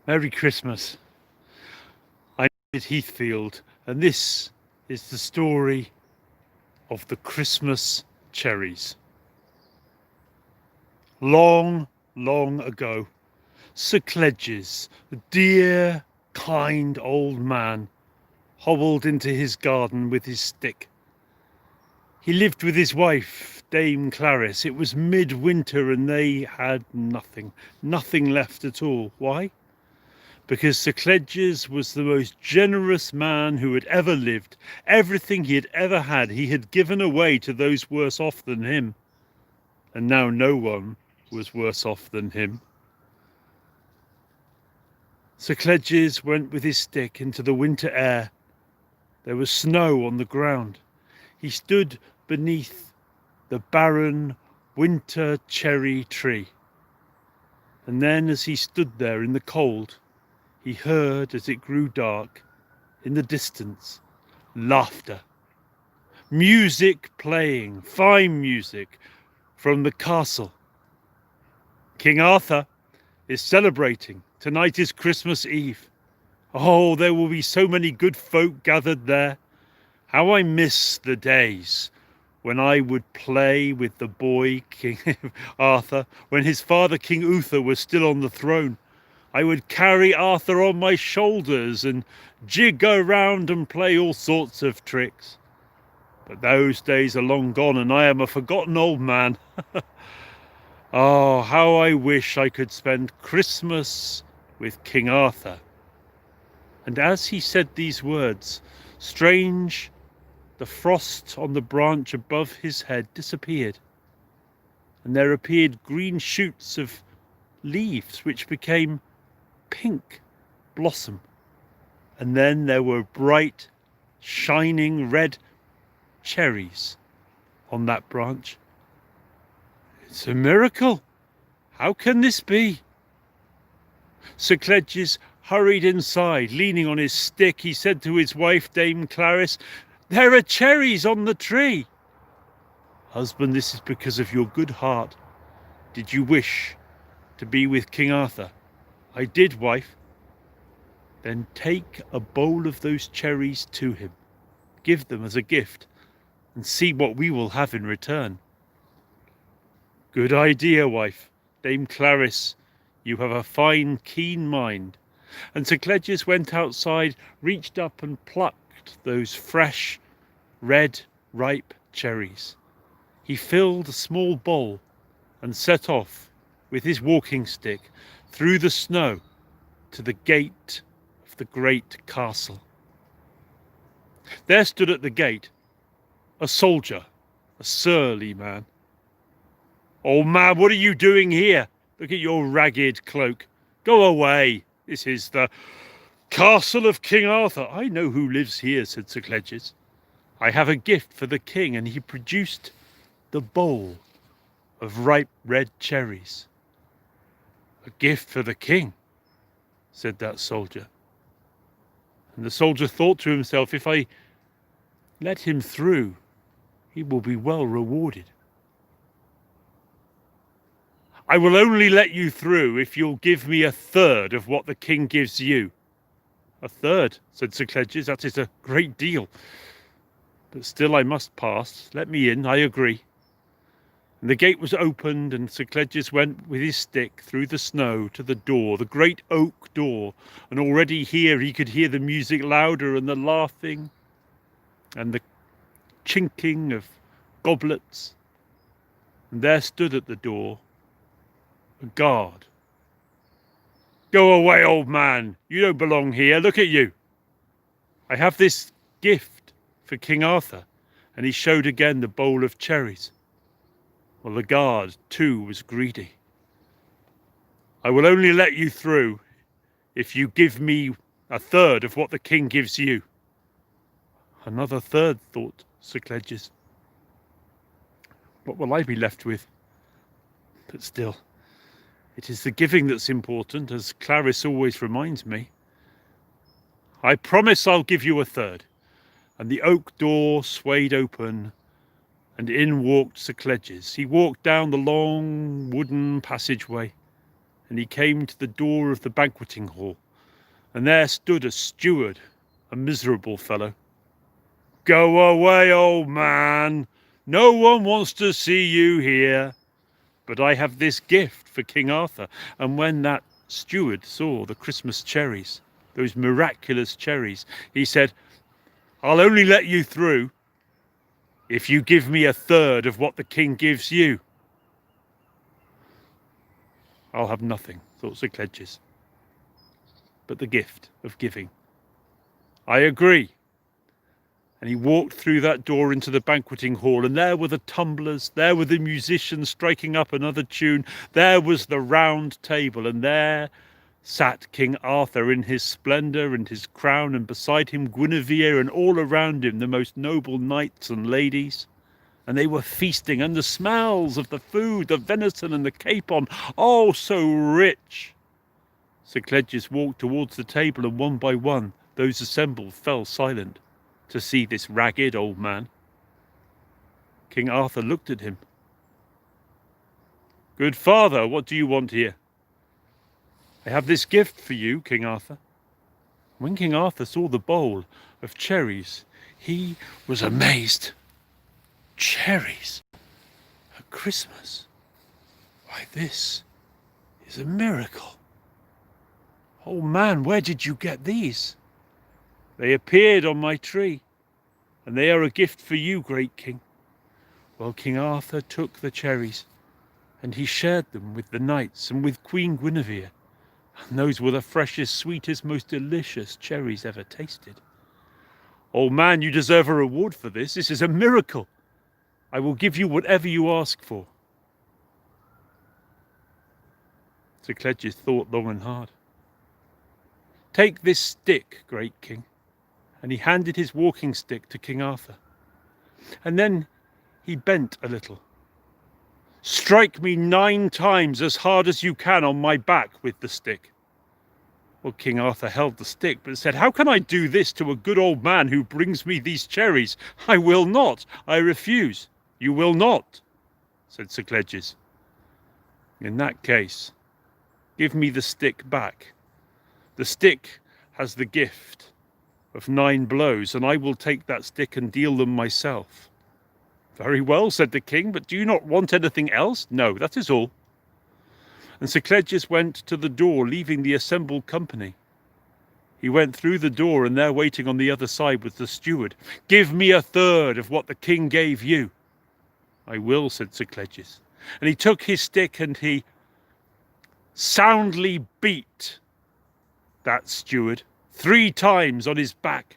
Merry Christmas. I'm Heathfield, and this is the story of the Christmas cherries. Long, long ago, Sir Cledges, a dear, kind old man, hobbled into his garden with his stick. He lived with his wife, Dame Clarice. It was midwinter and they had nothing left at all. Why? Because Sir Cledges was the most generous man who had ever lived. Everything he had ever had, he had given away to those worse off than him. And now no one was worse off than him. Sir Cledges went with his stick into the winter air. There was snow on the ground. He stood beneath the barren winter cherry tree. And then as he stood there in the cold, he heard, as it grew dark, in the distance, laughter. Music playing, fine music, from the castle. King Arthur is celebrating. Tonight is Christmas Eve. Oh, there will be so many good folk gathered there. How I miss the days when I would play with the boy King Arthur, when his father King Uther was still on the throne. I would carry Arthur on my shoulders and jig around and play all sorts of tricks. But those days are long gone and I am a forgotten old man. Oh, how I wish I could spend Christmas with King Arthur. And as he said these words, strange, the frost on the branch above his head disappeared, and there appeared green shoots of leaves which became pink blossom, and then there were bright, shining red cherries on that branch. It's a miracle. How can this be? Sir Cledges hurried inside, leaning on his stick. He said to his wife, Dame Clarice, "There are cherries on the tree." "Husband, this is because of your good heart. Did you wish to be with King Arthur?" "I did, wife." "Then take a bowl of those cherries to him. Give them as a gift and see what we will have in return." "Good idea, wife. Dame Clarice, you have a fine, keen mind." And Sir Cledges went outside, reached up and plucked those fresh, red, ripe cherries. He filled a small bowl and set off with his walking stick through the snow to the gate of the great castle. There stood at the gate a soldier, a surly man. "Old man, what are you doing here? Look at your ragged cloak. Go away. This is the castle of King Arthur." "I know who lives here," said Sir Cledges. "I have a gift for the king," and he produced the bowl of ripe red cherries. "A gift for the king," said that soldier. And the soldier thought to himself, if I let him through, he will be well rewarded. "I will only let you through if you'll give me a third of what the king gives you." "A third," said Sir Cledges, "that is a great deal. But still I must pass. Let me in, I agree." And the gate was opened, and Sir Cledges went with his stick through the snow to the door, the great oak door, and already here he could hear the music louder and the laughing and the chinking of goblets. And there stood at the door a guard. "Go away, old man. You don't belong here. Look at you. I have this gift for King Arthur." And he showed again the bowl of cherries. Well, the guard too was greedy. "I will only let you through if you give me a third of what the king gives you." "Another third," thought Sir Cledges. "What will I be left with?" But still, it is the giving that's important, as Clarice always reminds me. "I promise I'll give you a third." And the oak door swayed open, and in walked Sir Cledges. He walked down the long wooden passageway. and he came to the door of the banqueting hall, and there stood a steward, a miserable fellow. "Go away, old man. No one wants to see you here. But I have this gift for King Arthur." And when that steward saw the Christmas cherries, those miraculous cherries, he said, "I'll only let you through if you give me a third of what the king gives you." "I'll have nothing," thought Sir Cledges, "but the gift of giving." "I agree." And he walked through that door into the banqueting hall, and there were the tumblers, there were the musicians striking up another tune, there was the round table, and there sat King Arthur in his splendour and his crown, and beside him Guinevere, and all around him the most noble knights and ladies. And they were feasting, and the smells of the food, the venison and the capon, oh, so rich. Sir Cledges walked towards the table, and one by one those assembled fell silent to see this ragged old man. King Arthur looked at him. "Good father, what do you want here?" "I have this gift for you, King Arthur." When King Arthur saw the bowl of cherries, he was amazed. Cherries at Christmas? Why, this is a miracle. "Oh man, where did you get these?" "They appeared on my tree, and they are a gift for you, great king." Well, King Arthur took the cherries, and he shared them with the knights and with Queen Guinevere, and those were the freshest, sweetest, most delicious cherries ever tasted. "Old man, you deserve a reward for this. This is a miracle. I will give you whatever you ask for." Sir Cledges thought long and hard. "Take this stick, great king." And he handed his walking stick to King Arthur. And then he bent a little. "Strike me 9 times as hard as you can on my back with the stick." Well, King Arthur held the stick, but said, "How can I do this to a good old man who brings me these cherries? I will not. I refuse." "You will not," said Sir Cledges. "In that case, give me the stick back. The stick has the gift of 9 blows, and I will take that stick and deal them myself." "Very well," said the king, "but do you not want anything else?" "No, that is all." And Sir Cledges went to the door, leaving the assembled company. He went through the door, and there waiting on the other side was the steward. "Give me a third of what the king gave you." "I will," said Sir Cledges. And he took his stick and he soundly beat that steward 3 times on his back,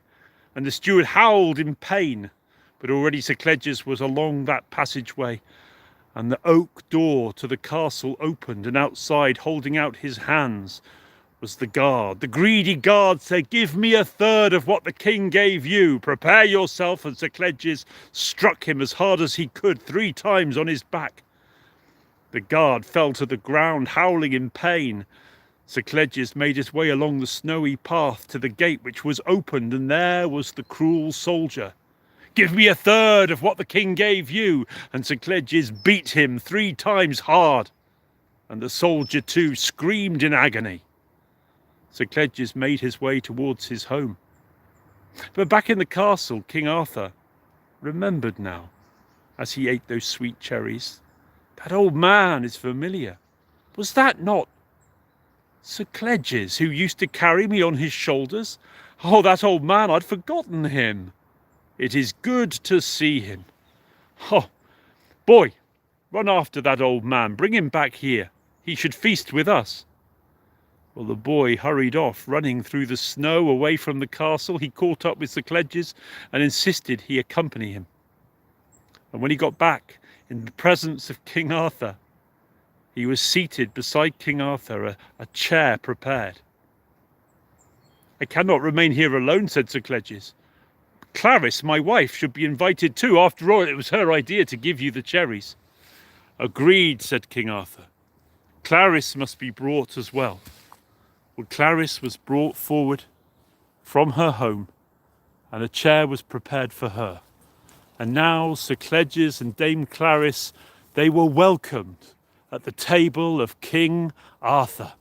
and the steward howled in pain. But already Sir Cledges was along that passageway, and the oak door to the castle opened, and outside, holding out his hands, was the guard. The greedy guard said, "Give me a third of what the king gave you. Prepare yourself." And Sir Cledges struck him as hard as he could 3 times on his back. The guard fell to the ground, howling in pain. Sir Cledges made his way along the snowy path to the gate, which was opened, and there was the cruel soldier. "Give me a third of what the king gave you." And Sir Cledges beat him 3 times hard, and the soldier too screamed in agony. Sir Cledges made his way towards his home. But back in the castle, King Arthur remembered now, as he ate those sweet cherries, that old man is familiar. Was that not Sir Cledges, who used to carry me on his shoulders? Oh, that old man, I'd forgotten him. It is good to see him. Oh, boy, run after that old man. Bring him back here. He should feast with us. Well, the boy hurried off, running through the snow away from the castle. He caught up with Sir Cledges and insisted he accompany him. And when he got back in the presence of King Arthur, he was seated beside King Arthur, a chair prepared. "I cannot remain here alone," said Sir Cledges. "Clarice, my wife, should be invited too. After all, it was her idea to give you the cherries." "Agreed," said King Arthur. "Clarice must be brought as well." Well, Clarice was brought forward from her home, and a chair was prepared for her. And now Sir Cledges and Dame Clarice, they were welcomed at the table of King Arthur.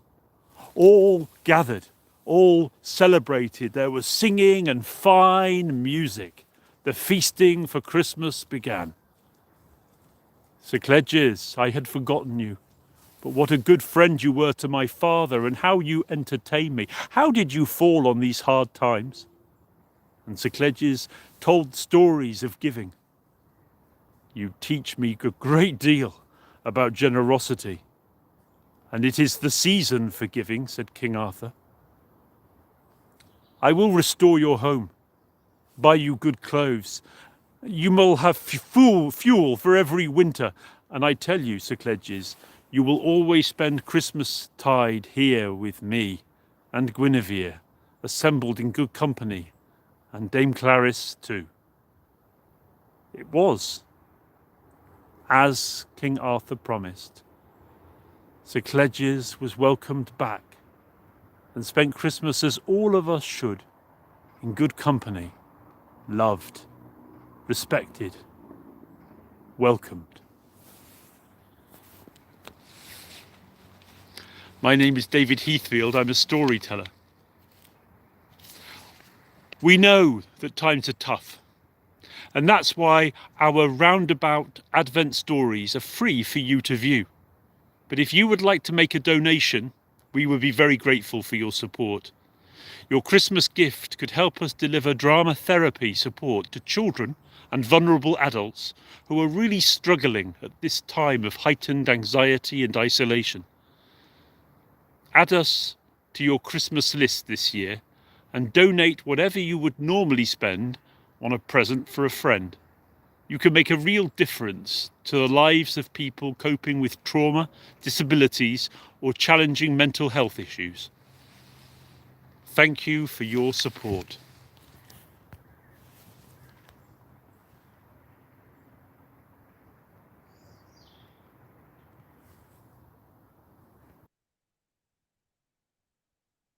All gathered, all celebrated. There was singing and fine music. The feasting for Christmas began. Sir Cledges, I had forgotten you, but what a good friend you were to my father, and how you entertained me. How did you fall on these hard times? And Sir Cledges told stories of giving. You teach me a great deal about generosity. And it is the season for giving, said King Arthur. I will restore your home, buy you good clothes. You will have fuel for every winter. And I tell you, Sir Cledges, you will always spend Christmas tide here with me and Guinevere, assembled in good company, and Dame Clarice too. It was as King Arthur promised. Sir Cledges was welcomed back and spent Christmas as all of us should, in good company, loved, respected, welcomed. My name is David Heathfield. I'm a storyteller. We know that times are tough, and that's why our roundabout Advent stories are free for you to view. But if you would like to make a donation, we would be very grateful for your support. Your Christmas gift could help us deliver drama therapy support to children and vulnerable adults who are really struggling at this time of heightened anxiety and isolation. Add us to your Christmas list this year and donate whatever you would normally spend on a present for a friend. You can make a real difference to the lives of people coping with trauma, disabilities, or challenging mental health issues. Thank you for your support.